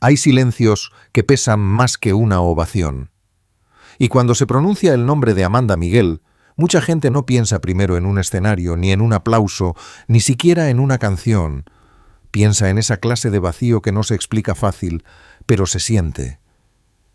Hay silencios que pesan más que una ovación. Y cuando se pronuncia el nombre de Amanda Miguel, mucha gente no piensa primero en un escenario, ni en un aplauso, ni siquiera en una canción. Piensa en esa clase de vacío que no se explica fácil, pero se siente.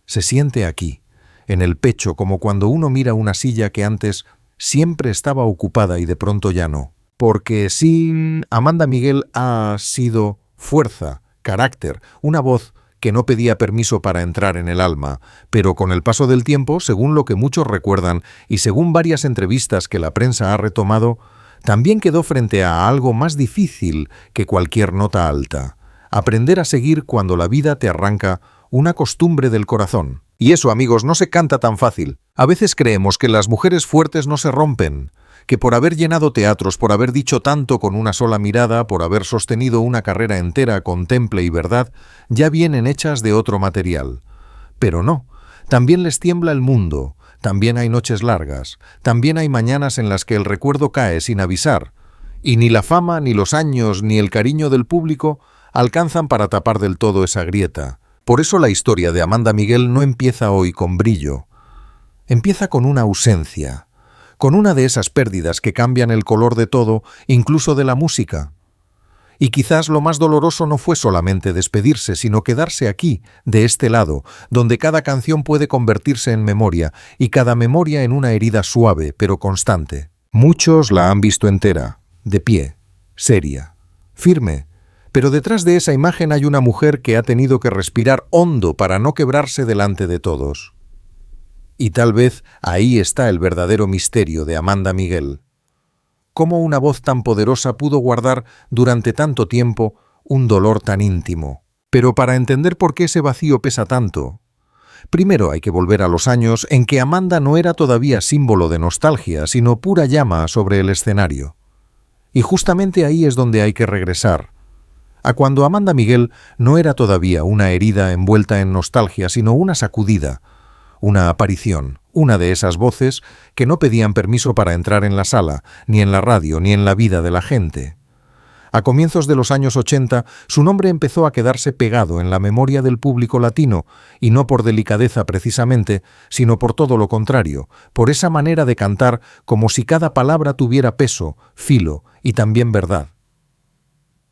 Se siente aquí, en el pecho, como cuando uno mira una silla que antes siempre estaba ocupada y de pronto ya no. Porque sí, Amanda Miguel ha sido fuerza, carácter, una voz que no pedía permiso para entrar en el alma, pero con el paso del tiempo, según lo que muchos recuerdan y según varias entrevistas que la prensa ha retomado, también quedó frente a algo más difícil que cualquier nota alta: aprender a seguir cuando la vida te arranca una costumbre del corazón. Y eso, amigos, no se canta tan fácil. A veces creemos que las mujeres fuertes no se rompen, que por haber llenado teatros, por haber dicho tanto con una sola mirada, por haber sostenido una carrera entera con temple y verdad, ya vienen hechas de otro material. Pero no, también les tiembla el mundo, también hay noches largas, también hay mañanas en las que el recuerdo cae sin avisar, y ni la fama, ni los años, ni el cariño del público alcanzan para tapar del todo esa grieta. Por eso la historia de Amanda Miguel no empieza hoy con brillo, empieza con una ausencia, con una de esas pérdidas que cambian el color de todo, incluso de la música. Y quizás lo más doloroso no fue solamente despedirse, sino quedarse aquí, de este lado, donde cada canción puede convertirse en memoria, y cada memoria en una herida suave, pero constante. Muchos la han visto entera, de pie, seria, firme, pero detrás de esa imagen hay una mujer que ha tenido que respirar hondo para no quebrarse delante de todos. Y tal vez ahí está el verdadero misterio de Amanda Miguel. ¿Cómo una voz tan poderosa pudo guardar durante tanto tiempo un dolor tan íntimo? Pero para entender por qué ese vacío pesa tanto, primero hay que volver a los años en que Amanda no era todavía símbolo de nostalgia, sino pura llama sobre el escenario. Y justamente ahí es donde hay que regresar, a cuando Amanda Miguel no era todavía una herida envuelta en nostalgia, sino una sacudida, una aparición, una de esas voces que no pedían permiso para entrar en la sala, ni en la radio, ni en la vida de la gente. A comienzos de los años 80, su nombre empezó a quedarse pegado en la memoria del público latino, y no por delicadeza precisamente, sino por todo lo contrario, por esa manera de cantar como si cada palabra tuviera peso, filo y también verdad.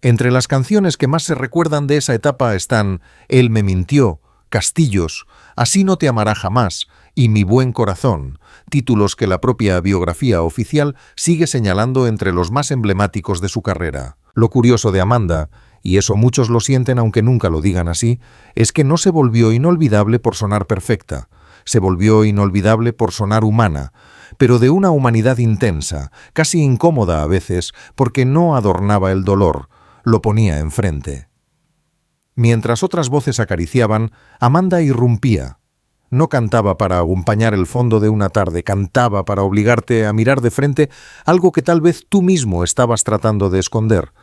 Entre las canciones que más se recuerdan de esa etapa están Él me mintió, Castillos, Así no te amará jamás y Mi buen corazón, títulos que la propia biografía oficial sigue señalando entre los más emblemáticos de su carrera. Lo curioso de Amanda, y eso muchos lo sienten aunque nunca lo digan así, es que no se volvió inolvidable por sonar perfecta, se volvió inolvidable por sonar humana, pero de una humanidad intensa, casi incómoda a veces, porque no adornaba el dolor, lo ponía enfrente. Mientras otras voces acariciaban, Amanda irrumpía. No cantaba para acompañar el fondo de una tarde, cantaba para obligarte a mirar de frente algo que tal vez tú mismo estabas tratando de esconder.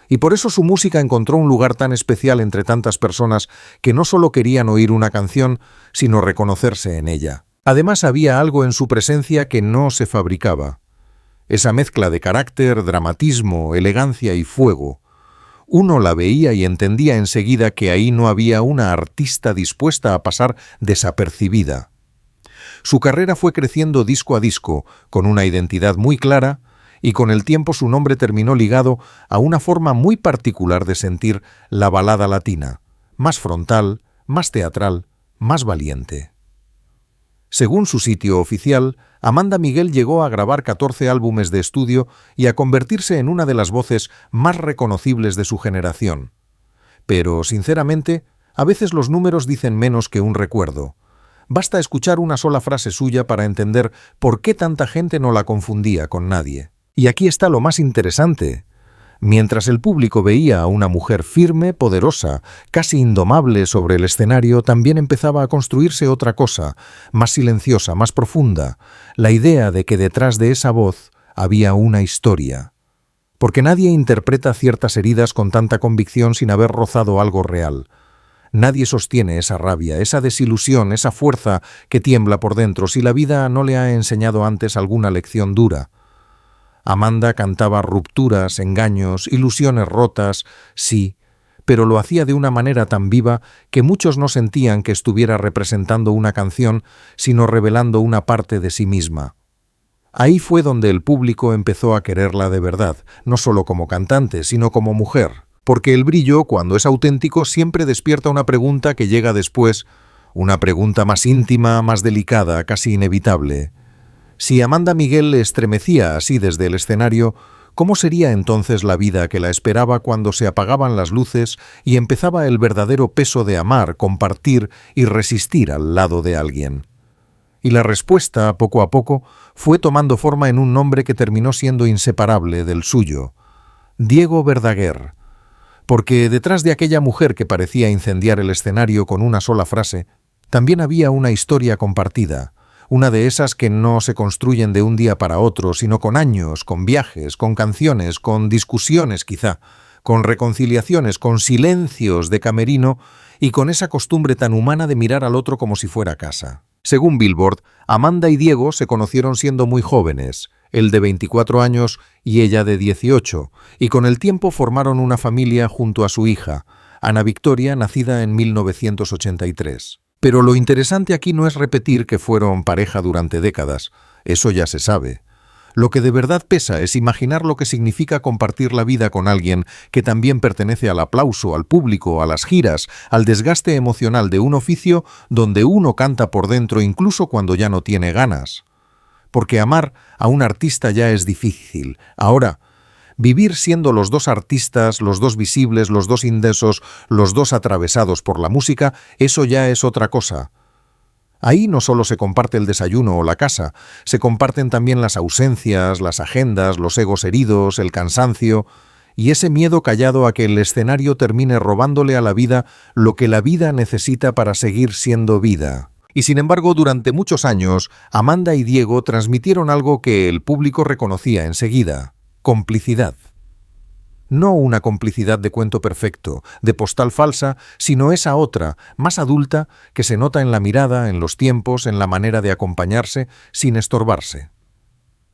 Y por eso su música encontró un lugar tan especial entre tantas personas que no solo querían oír una canción, sino reconocerse en ella. Además había algo en su presencia que no se fabricaba. Esa mezcla de carácter, dramatismo, elegancia y fuego. Uno la veía y entendía enseguida que ahí no había una artista dispuesta a pasar desapercibida. Su carrera fue creciendo disco a disco, con una identidad muy clara, y con el tiempo su nombre terminó ligado a una forma muy particular de sentir la balada latina, más frontal, más teatral, más valiente. Según su sitio oficial, Amanda Miguel llegó a grabar 14 álbumes de estudio y a convertirse en una de las voces más reconocibles de su generación. Pero, sinceramente, a veces los números dicen menos que un recuerdo. Basta escuchar una sola frase suya para entender por qué tanta gente no la confundía con nadie. Y aquí está lo más interesante. Mientras el público veía a una mujer firme, poderosa, casi indomable sobre el escenario, también empezaba a construirse otra cosa, más silenciosa, más profunda, la idea de que detrás de esa voz había una historia. Porque nadie interpreta ciertas heridas con tanta convicción sin haber rozado algo real. Nadie sostiene esa rabia, esa desilusión, esa fuerza que tiembla por dentro si la vida no le ha enseñado antes alguna lección dura. Amanda cantaba rupturas, engaños, ilusiones rotas, sí, pero lo hacía de una manera tan viva que muchos no sentían que estuviera representando una canción, sino revelando una parte de sí misma. Ahí fue donde el público empezó a quererla de verdad, no solo como cantante, sino como mujer. Porque el brillo, cuando es auténtico, siempre despierta una pregunta que llega después, una pregunta más íntima, más delicada, casi inevitable. Si Amanda Miguel le estremecía así desde el escenario, ¿cómo sería entonces la vida que la esperaba cuando se apagaban las luces y empezaba el verdadero peso de amar, compartir y resistir al lado de alguien? Y la respuesta, poco a poco, fue tomando forma en un nombre que terminó siendo inseparable del suyo: Diego Verdaguer. Porque detrás de aquella mujer que parecía incendiar el escenario con una sola frase, también había una historia compartida, una de esas que no se construyen de un día para otro, sino con años, con viajes, con canciones, con discusiones quizá, con reconciliaciones, con silencios de camerino y con esa costumbre tan humana de mirar al otro como si fuera casa. Según Billboard, Amanda y Diego se conocieron siendo muy jóvenes, él de 24 años y ella de 18, y con el tiempo formaron una familia junto a su hija, Ana Victoria, nacida en 1983. Pero lo interesante aquí no es repetir que fueron pareja durante décadas, eso ya se sabe. Lo que de verdad pesa es imaginar lo que significa compartir la vida con alguien que también pertenece al aplauso, al público, a las giras, al desgaste emocional de un oficio donde uno canta por dentro incluso cuando ya no tiene ganas. Porque amar a un artista ya es difícil. Ahora, vivir siendo los dos artistas, los dos visibles, los dos indecisos, los dos atravesados por la música, eso ya es otra cosa. Ahí no solo se comparte el desayuno o la casa, se comparten también las ausencias, las agendas, los egos heridos, el cansancio y ese miedo callado a que el escenario termine robándole a la vida lo que la vida necesita para seguir siendo vida. Y sin embargo, durante muchos años, Amanda y Diego transmitieron algo que el público reconocía enseguida: complicidad. No una complicidad de cuento perfecto, de postal falsa, sino esa otra, más adulta, que se nota en la mirada, en los tiempos, en la manera de acompañarse, sin estorbarse.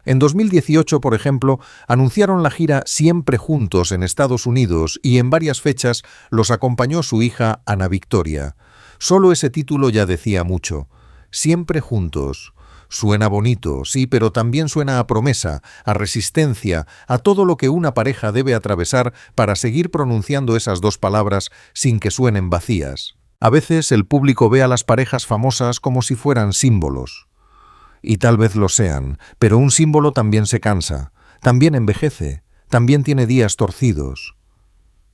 En 2018, por ejemplo, anunciaron la gira Siempre Juntos en Estados Unidos y en varias fechas los acompañó su hija Ana Victoria. Solo ese título ya decía mucho. Siempre Juntos. Suena bonito, sí, pero también suena a promesa, a resistencia, a todo lo que una pareja debe atravesar para seguir pronunciando esas dos palabras sin que suenen vacías. A veces el público ve a las parejas famosas como si fueran símbolos. Y tal vez lo sean, pero un símbolo también se cansa, también envejece, también tiene días torcidos.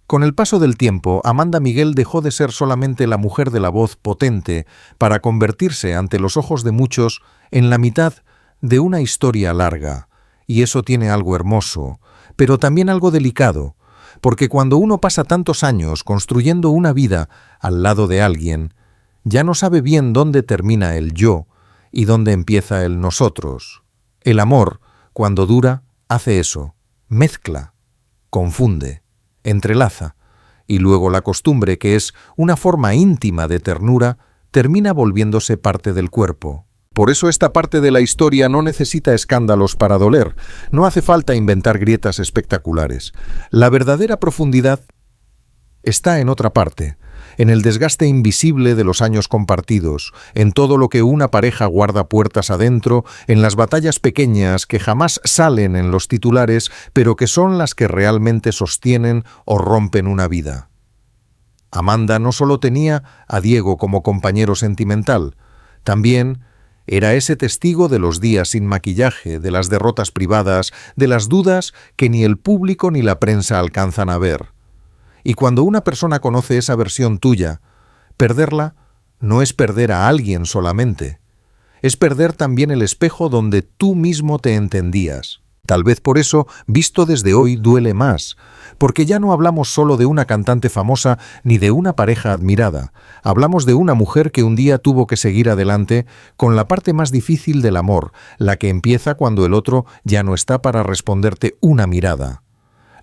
Con el paso del tiempo, Amanda Miguel dejó de ser solamente la mujer de la voz potente para convertirse, ante los ojos de muchos, en la mitad de una historia larga. Y eso tiene algo hermoso, pero también algo delicado, porque cuando uno pasa tantos años construyendo una vida al lado de alguien, ya no sabe bien dónde termina el yo y dónde empieza el nosotros. El amor, cuando dura, hace eso, mezcla, confunde, entrelaza, y luego la costumbre, que es una forma íntima de ternura, termina volviéndose parte del cuerpo. Por eso esta parte de la historia no necesita escándalos para doler, no hace falta inventar grietas espectaculares. La verdadera profundidad está en otra parte, en el desgaste invisible de los años compartidos, en todo lo que una pareja guarda puertas adentro, en las batallas pequeñas que jamás salen en los titulares, pero que son las que realmente sostienen o rompen una vida. Amanda no solo tenía a Diego como compañero sentimental, también era ese testigo de los días sin maquillaje, de las derrotas privadas, de las dudas que ni el público ni la prensa alcanzan a ver. Y cuando una persona conoce esa versión tuya, perderla no es perder a alguien solamente, es perder también el espejo donde tú mismo te entendías. Tal vez por eso, visto desde hoy, duele más, porque ya no hablamos solo de una cantante famosa ni de una pareja admirada. Hablamos de una mujer que un día tuvo que seguir adelante con la parte más difícil del amor, la que empieza cuando el otro ya no está para responderte una mirada.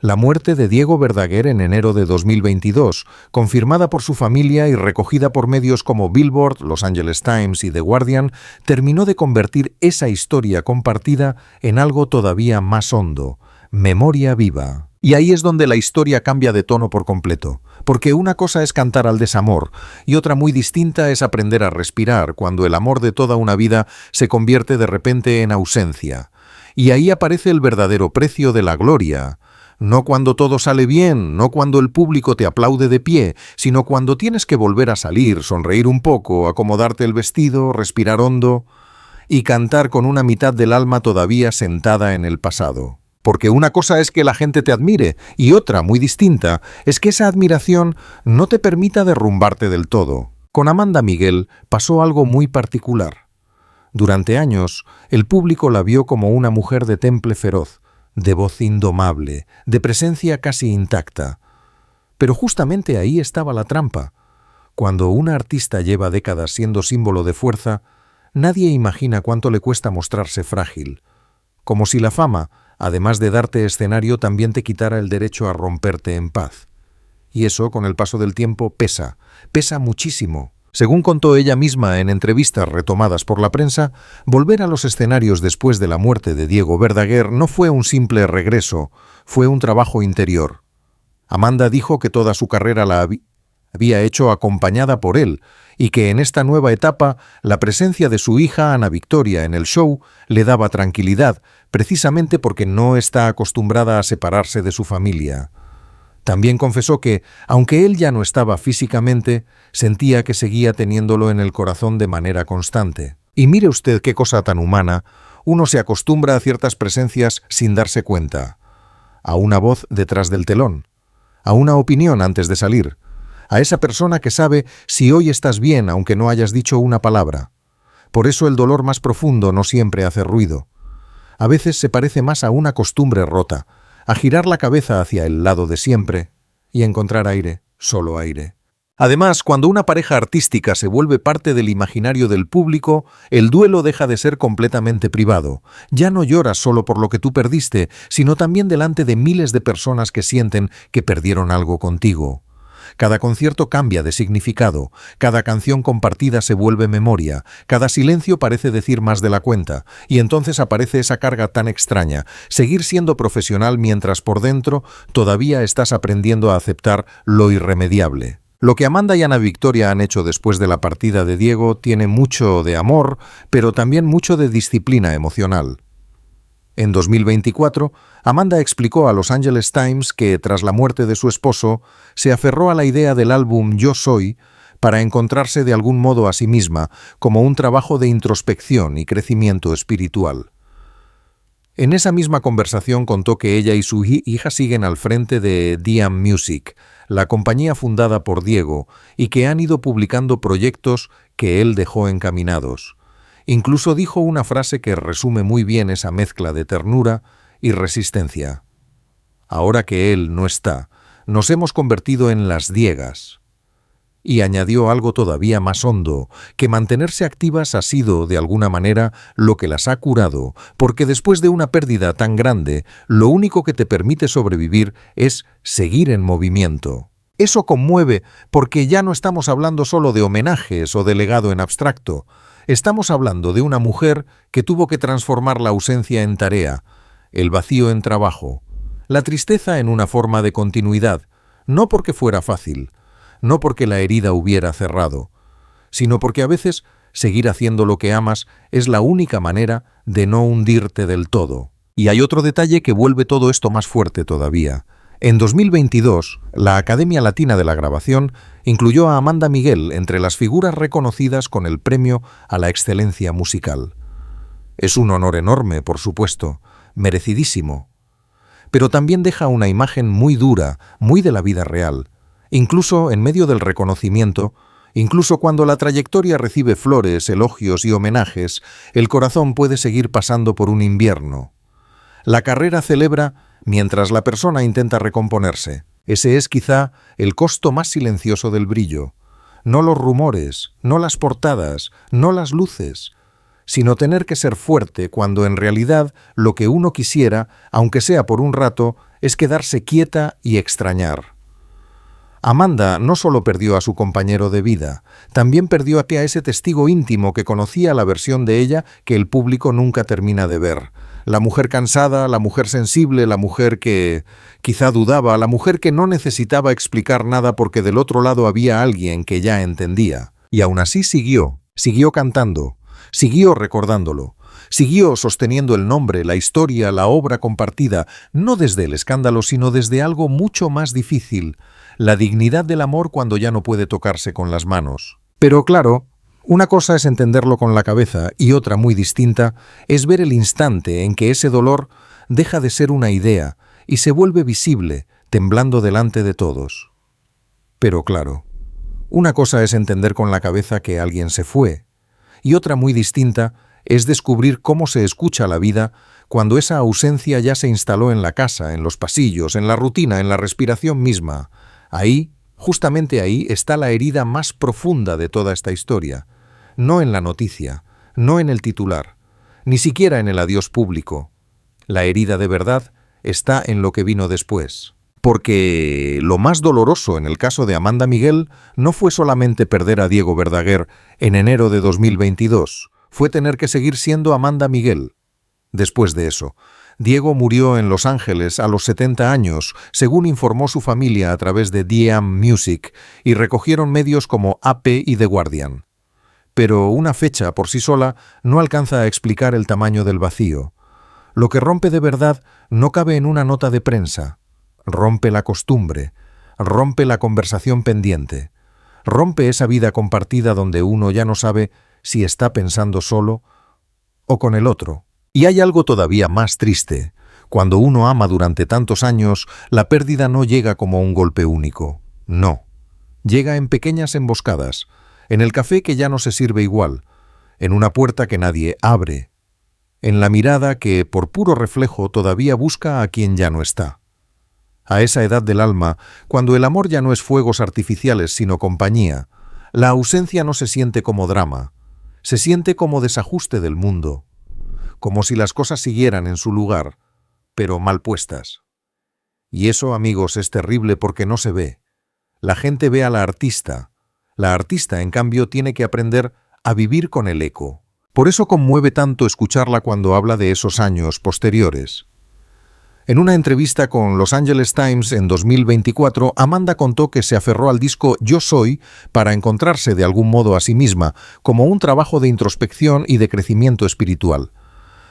La muerte de Diego Verdaguer en enero de 2022, confirmada por su familia y recogida por medios como Billboard, Los Angeles Times y The Guardian, terminó de convertir esa historia compartida en algo todavía más hondo, memoria viva. Y ahí es donde la historia cambia de tono por completo, porque una cosa es cantar al desamor y otra muy distinta es aprender a respirar cuando el amor de toda una vida se convierte de repente en ausencia. Y ahí aparece el verdadero precio de la gloria. No cuando todo sale bien, no cuando el público te aplaude de pie, sino cuando tienes que volver a salir, sonreír un poco, acomodarte el vestido, respirar hondo y cantar con una mitad del alma todavía sentada en el pasado. Porque una cosa es que la gente te admire y otra, muy distinta, es que esa admiración no te permita derrumbarte del todo. Con Amanda Miguel pasó algo muy particular. Durante años, el público la vio como una mujer de temple feroz, de voz indomable, de presencia casi intacta. Pero justamente ahí estaba la trampa. Cuando una artista lleva décadas siendo símbolo de fuerza, nadie imagina cuánto le cuesta mostrarse frágil. Como si la fama, además de darte escenario, también te quitara el derecho a romperte en paz. Y eso, con el paso del tiempo, pesa muchísimo. Según contó ella misma en entrevistas retomadas por la prensa, volver a los escenarios después de la muerte de Diego Verdaguer no fue un simple regreso, fue un trabajo interior. Amanda dijo que toda su carrera la había hecho acompañada por él, y que en esta nueva etapa la presencia de su hija Ana Victoria en el show le daba tranquilidad, precisamente porque no está acostumbrada a separarse de su familia. También confesó que, aunque él ya no estaba físicamente, sentía que seguía teniéndolo en el corazón de manera constante. Y mire usted qué cosa tan humana, uno se acostumbra a ciertas presencias sin darse cuenta. A una voz detrás del telón, a una opinión antes de salir, a esa persona que sabe si hoy estás bien aunque no hayas dicho una palabra. Por eso el dolor más profundo no siempre hace ruido. A veces se parece más a una costumbre rota, a girar la cabeza hacia el lado de siempre y encontrar aire, solo aire. Además, cuando una pareja artística se vuelve parte del imaginario del público, el duelo deja de ser completamente privado. Ya no lloras solo por lo que tú perdiste, sino también delante de miles de personas que sienten que perdieron algo contigo. Cada concierto cambia de significado, cada canción compartida se vuelve memoria, cada silencio parece decir más de la cuenta, y entonces aparece esa carga tan extraña, seguir siendo profesional mientras por dentro todavía estás aprendiendo a aceptar lo irremediable. Lo que Amanda y Ana Victoria han hecho después de la partida de Diego tiene mucho de amor, pero también mucho de disciplina emocional. En 2024, Amanda explicó a Los Angeles Times que, tras la muerte de su esposo, se aferró a la idea del álbum Yo Soy para encontrarse de algún modo a sí misma, como un trabajo de introspección y crecimiento espiritual. En esa misma conversación contó que ella y su hija siguen al frente de Diam Music, la compañía fundada por Diego, y que han ido publicando proyectos que él dejó encaminados. Incluso dijo una frase que resume muy bien esa mezcla de ternura y resistencia. Ahora que él no está, nos hemos convertido en las Diegas. Y añadió algo todavía más hondo, que mantenerse activas ha sido, de alguna manera, lo que las ha curado, porque después de una pérdida tan grande, lo único que te permite sobrevivir es seguir en movimiento. Eso conmueve, porque ya no estamos hablando solo de homenajes o de legado en abstracto. Estamos hablando de una mujer que tuvo que transformar la ausencia en tarea, el vacío en trabajo, la tristeza en una forma de continuidad, no porque fuera fácil, no porque la herida hubiera cerrado, sino porque a veces seguir haciendo lo que amas es la única manera de no hundirte del todo. Y hay otro detalle que vuelve todo esto más fuerte todavía. En 2022, la Academia Latina de la Grabación incluyó a Amanda Miguel entre las figuras reconocidas con el premio a la excelencia musical. Es un honor enorme, por supuesto, merecidísimo. Pero también deja una imagen muy dura, muy de la vida real. Incluso en medio del reconocimiento, incluso cuando la trayectoria recibe flores, elogios y homenajes, el corazón puede seguir pasando por un invierno. La carrera celebra mientras la persona intenta recomponerse. Ese es quizá el costo más silencioso del brillo. No los rumores, no las portadas, no las luces, sino tener que ser fuerte cuando en realidad lo que uno quisiera, aunque sea por un rato, es quedarse quieta y extrañar. Amanda no solo perdió a su compañero de vida, también perdió a ese testigo íntimo que conocía la versión de ella que el público nunca termina de ver, La mujer cansada, la mujer sensible, la mujer que quizá dudaba, la mujer que no necesitaba explicar nada porque del otro lado había alguien que ya entendía. Y aún así siguió cantando, siguió recordándolo, siguió sosteniendo el nombre, la historia, la obra compartida, no desde el escándalo, sino desde algo mucho más difícil, la dignidad del amor cuando ya no puede tocarse con las manos. Pero claro, una cosa es entenderlo con la cabeza y otra muy distinta es ver el instante en que ese dolor deja de ser una idea y se vuelve visible, temblando delante de todos. Pero claro, una cosa es entender con la cabeza que alguien se fue y otra muy distinta es descubrir cómo se escucha la vida cuando esa ausencia ya se instaló en la casa, en los pasillos, en la rutina, en la respiración misma. Ahí, justamente ahí, está la herida más profunda de toda esta historia. No en la noticia, no en el titular, ni siquiera en el adiós público. La herida de verdad está en lo que vino después. Porque lo más doloroso en el caso de Amanda Miguel no fue solamente perder a Diego Verdaguer en enero de 2022, fue tener que seguir siendo Amanda Miguel. Después de eso, Diego murió en Los Ángeles a los 70 años, según informó su familia a través de DM Music, y recogieron medios como AP y The Guardian. Pero una fecha por sí sola no alcanza a explicar el tamaño del vacío. Lo que rompe de verdad no cabe en una nota de prensa. Rompe la costumbre, rompe la conversación pendiente, rompe esa vida compartida donde uno ya no sabe si está pensando solo o con el otro. Y hay algo todavía más triste. Cuando uno ama durante tantos años, la pérdida no llega como un golpe único. No. Llega en pequeñas emboscadas, en el café que ya no se sirve igual, en una puerta que nadie abre, en la mirada que, por puro reflejo, todavía busca a quien ya no está. A esa edad del alma, cuando el amor ya no es fuegos artificiales sino compañía, la ausencia no se siente como drama, se siente como desajuste del mundo, como si las cosas siguieran en su lugar, pero mal puestas. Y eso, amigos, es terrible porque no se ve. La gente ve a la artista, en cambio, tiene que aprender a vivir con el eco. Por eso conmueve tanto escucharla cuando habla de esos años posteriores. En una entrevista con Los Angeles Times en 2024, Amanda contó que se aferró al disco Yo Soy para encontrarse de algún modo a sí misma, como un trabajo de introspección y de crecimiento espiritual.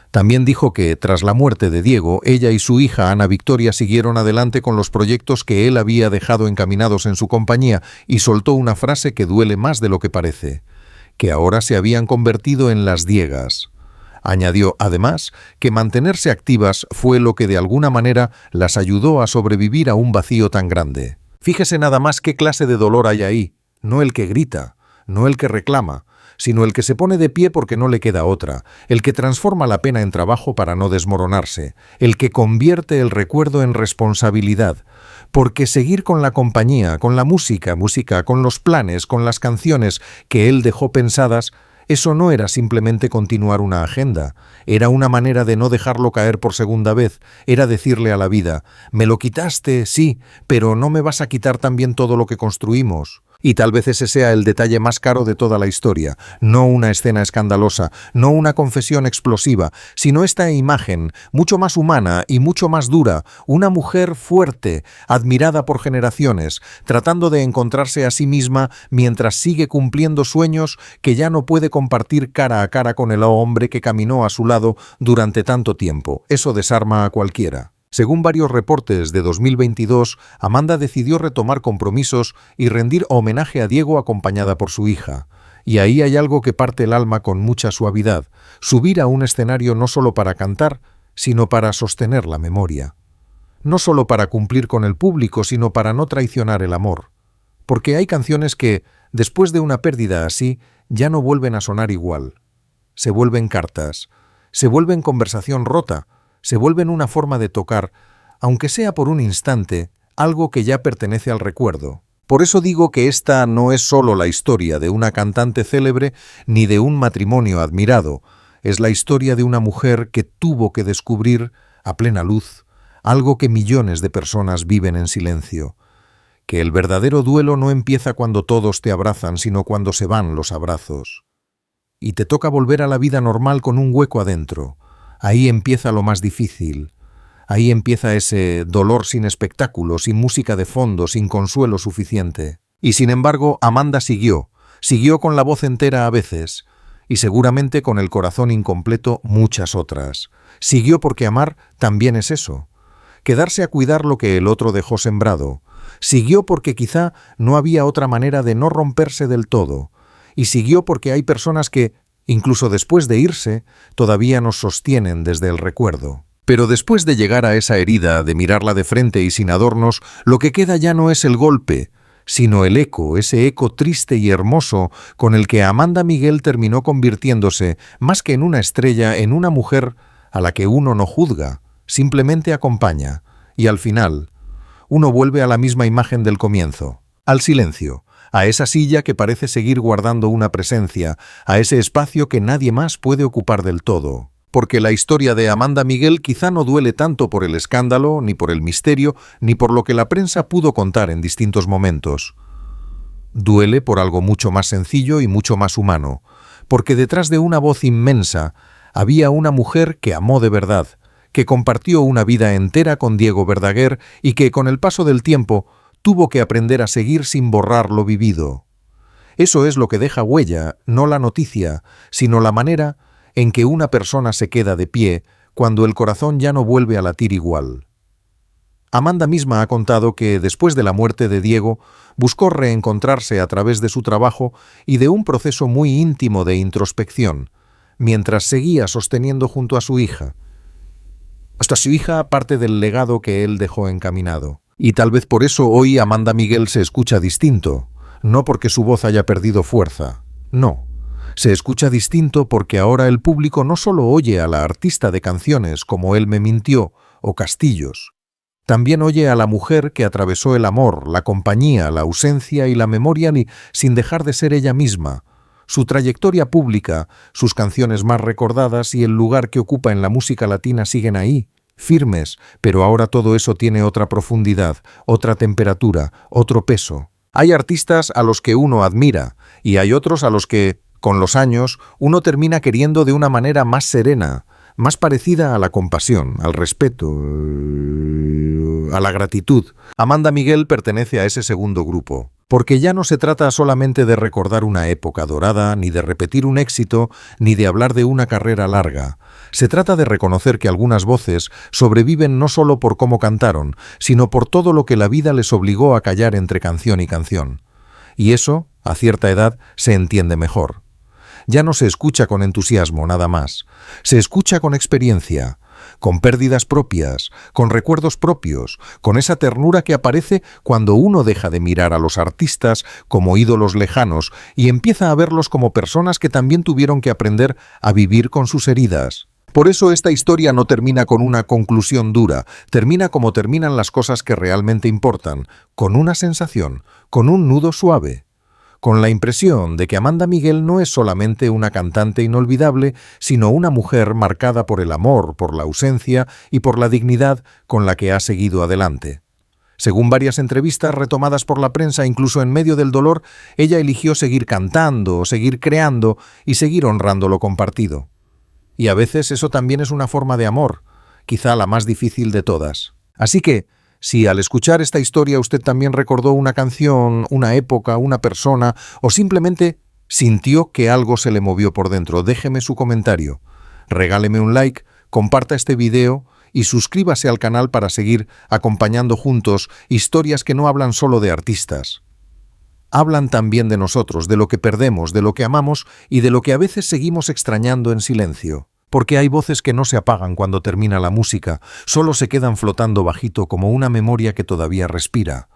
También dijo que, tras la muerte de Diego, ella y su hija Ana Victoria siguieron adelante con los proyectos que él había dejado encaminados en su compañía y soltó una frase que duele más de lo que parece, que ahora se habían convertido en las Diegas. Añadió, además, que mantenerse activas fue lo que de alguna manera las ayudó a sobrevivir a un vacío tan grande. Fíjese nada más qué clase de dolor hay ahí, no el que grita, no el que reclama, sino el que se pone de pie porque no le queda otra, el que transforma la pena en trabajo para no desmoronarse, el que convierte el recuerdo en responsabilidad, porque seguir con la compañía, con la música, con los planes, con las canciones que él dejó pensadas, eso no era simplemente continuar una agenda, era una manera de no dejarlo caer por segunda vez, era decirle a la vida, me lo quitaste, sí, pero no me vas a quitar también todo lo que construimos. Y tal vez ese sea el detalle más caro de toda la historia, no una escena escandalosa, no una confesión explosiva, sino esta imagen, mucho más humana y mucho más dura, una mujer fuerte, admirada por generaciones, tratando de encontrarse a sí misma mientras sigue cumpliendo sueños que ya no puede compartir cara a cara con el hombre que caminó a su lado durante tanto tiempo. Eso desarma a cualquiera. Según varios reportes de 2022, Amanda decidió retomar compromisos y rendir homenaje a Diego acompañada por su hija. Y ahí hay algo que parte el alma con mucha suavidad, subir a un escenario no solo para cantar, sino para sostener la memoria. No solo para cumplir con el público, sino para no traicionar el amor. Porque hay canciones que, después de una pérdida así, ya no vuelven a sonar igual. Se vuelven cartas, se vuelven conversación rota, se vuelven una forma de tocar, aunque sea por un instante, algo que ya pertenece al recuerdo. Por eso digo que esta no es solo la historia de una cantante célebre ni de un matrimonio admirado, es la historia de una mujer que tuvo que descubrir, a plena luz, algo que millones de personas viven en silencio, que el verdadero duelo no empieza cuando todos te abrazan, sino cuando se van los abrazos. Y te toca volver a la vida normal con un hueco adentro, Ahí empieza lo más difícil. Ahí empieza ese dolor sin espectáculo, sin música de fondo, sin consuelo suficiente. Y sin embargo, Amanda siguió con la voz entera a veces, y seguramente con el corazón incompleto muchas otras. Siguió porque amar también es eso, quedarse a cuidar lo que el otro dejó sembrado. Siguió porque quizá no había otra manera de no romperse del todo. Y siguió porque hay personas que, incluso después de irse, todavía nos sostienen desde el recuerdo. Pero después de llegar a esa herida, de mirarla de frente y sin adornos, lo que queda ya no es el golpe, sino el eco, ese eco triste y hermoso con el que Amanda Miguel terminó convirtiéndose, más que en una estrella, en una mujer a la que uno no juzga, simplemente acompaña, y al final, uno vuelve a la misma imagen del comienzo, al silencio, a esa silla que parece seguir guardando una presencia, a ese espacio que nadie más puede ocupar del todo. Porque la historia de Amanda Miguel quizá no duele tanto por el escándalo, ni por el misterio, ni por lo que la prensa pudo contar en distintos momentos. Duele por algo mucho más sencillo y mucho más humano, porque detrás de una voz inmensa había una mujer que amó de verdad, que compartió una vida entera con Diego Verdaguer y que, con el paso del tiempo, tuvo que aprender a seguir sin borrar lo vivido. Eso es lo que deja huella, no la noticia, sino la manera en que una persona se queda de pie cuando el corazón ya no vuelve a latir igual. Amanda misma ha contado que, después de la muerte de Diego, buscó reencontrarse a través de su trabajo y de un proceso muy íntimo de introspección, mientras seguía sosteniendo junto a su hija. Hasta su hija parte del legado que él dejó encaminado. Y tal vez por eso hoy Amanda Miguel se escucha distinto, no porque su voz haya perdido fuerza, no. Se escucha distinto porque ahora el público no solo oye a la artista de canciones como Él me mintió o Castillos, también oye a la mujer que atravesó el amor, la compañía, la ausencia y la memoria sin dejar de ser ella misma. Su trayectoria pública, sus canciones más recordadas y el lugar que ocupa en la música latina siguen ahí, firmes, pero ahora todo eso tiene otra profundidad, otra temperatura, otro peso. Hay artistas a los que uno admira y hay otros a los que, con los años, uno termina queriendo de una manera más serena, más parecida a la compasión, al respeto, a la gratitud. Amanda Miguel pertenece a ese segundo grupo, porque ya no se trata solamente de recordar una época dorada, ni de repetir un éxito, ni de hablar de una carrera larga. Se trata de reconocer que algunas voces sobreviven no solo por cómo cantaron, sino por todo lo que la vida les obligó a callar entre canción y canción. Y eso, a cierta edad, se entiende mejor. Ya no se escucha con entusiasmo nada más, se escucha con experiencia, con pérdidas propias, con recuerdos propios, con esa ternura que aparece cuando uno deja de mirar a los artistas como ídolos lejanos y empieza a verlos como personas que también tuvieron que aprender a vivir con sus heridas. Por eso esta historia no termina con una conclusión dura, termina como terminan las cosas que realmente importan, con una sensación, con un nudo suave. Con la impresión de que Amanda Miguel no es solamente una cantante inolvidable, sino una mujer marcada por el amor, por la ausencia y por la dignidad con la que ha seguido adelante. Según varias entrevistas retomadas por la prensa, incluso en medio del dolor, ella eligió seguir cantando, seguir creando y seguir honrando lo compartido. Y a veces eso también es una forma de amor, quizá la más difícil de todas. Así que, si al escuchar esta historia usted también recordó una canción, una época, una persona, o simplemente sintió que algo se le movió por dentro, déjeme su comentario. Regáleme un like, comparta este video y suscríbase al canal para seguir acompañando juntos historias que no hablan solo de artistas. Hablan también de nosotros, de lo que perdemos, de lo que amamos y de lo que a veces seguimos extrañando en silencio. Porque hay voces que no se apagan cuando termina la música, solo se quedan flotando bajito como una memoria que todavía respira.